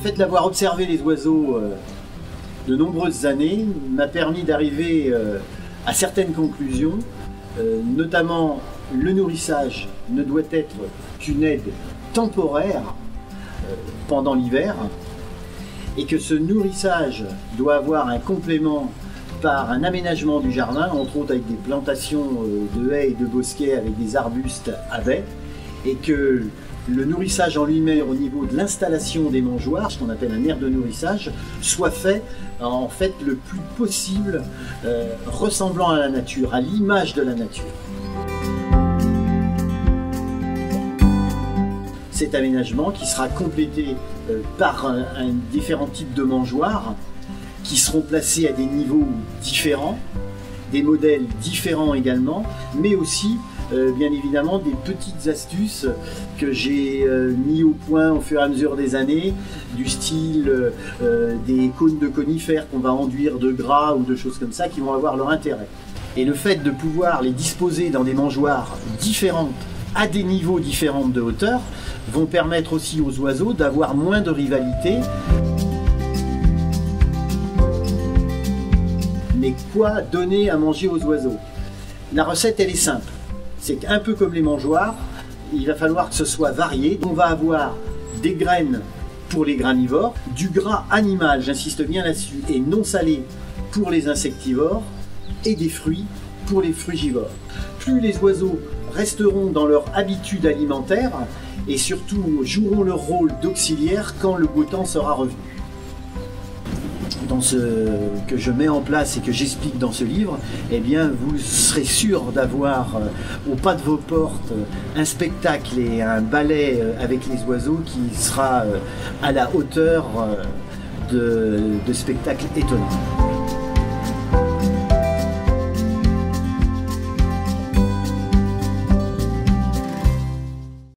fait d'avoir observé les oiseaux de nombreuses années m'a permis d'arriver à certaines conclusions, notamment le nourrissage ne doit être qu'une aide temporaire pendant l'hiver, et que ce nourrissage doit avoir un complément par un aménagement du jardin, entre autres avec des plantations de haies et de bosquets avec des arbustes à baies, et que le nourrissage en lui-même au niveau de l'installation des mangeoires, ce qu'on appelle un aire de nourrissage, soit fait en fait le plus possible ressemblant à la nature, à l'image de la nature. Cet aménagement qui sera complété par différents types de mangeoires qui seront placés à des niveaux différents, des modèles différents également, mais aussi bien évidemment des petites astuces que j'ai mis au point au fur et à mesure des années, du style des cônes de conifères qu'on va enduire de gras ou de choses comme ça qui vont avoir leur intérêt. Et le fait de pouvoir les disposer dans des mangeoires différentes, à des niveaux différents de hauteur, vont permettre aussi aux oiseaux d'avoir moins de rivalité. Mais quoi donner à manger aux oiseaux? La recette, elle est simple. C'est qu'un peu comme les mangeoires, il va falloir que ce soit varié. On va avoir des graines pour les granivores, du gras animal, j'insiste bien là-dessus, et non salé pour les insectivores, et des fruits pour les frugivores. Plus les oiseaux resteront dans leur habitude alimentaire et surtout joueront leur rôle d'auxiliaire quand le beau temps sera revenu. Dans ce que je mets en place et que j'explique dans ce livre, eh bien vous serez sûr d'avoir au pas de vos portes un spectacle et un ballet avec les oiseaux qui sera à la hauteur de spectacles étonnants.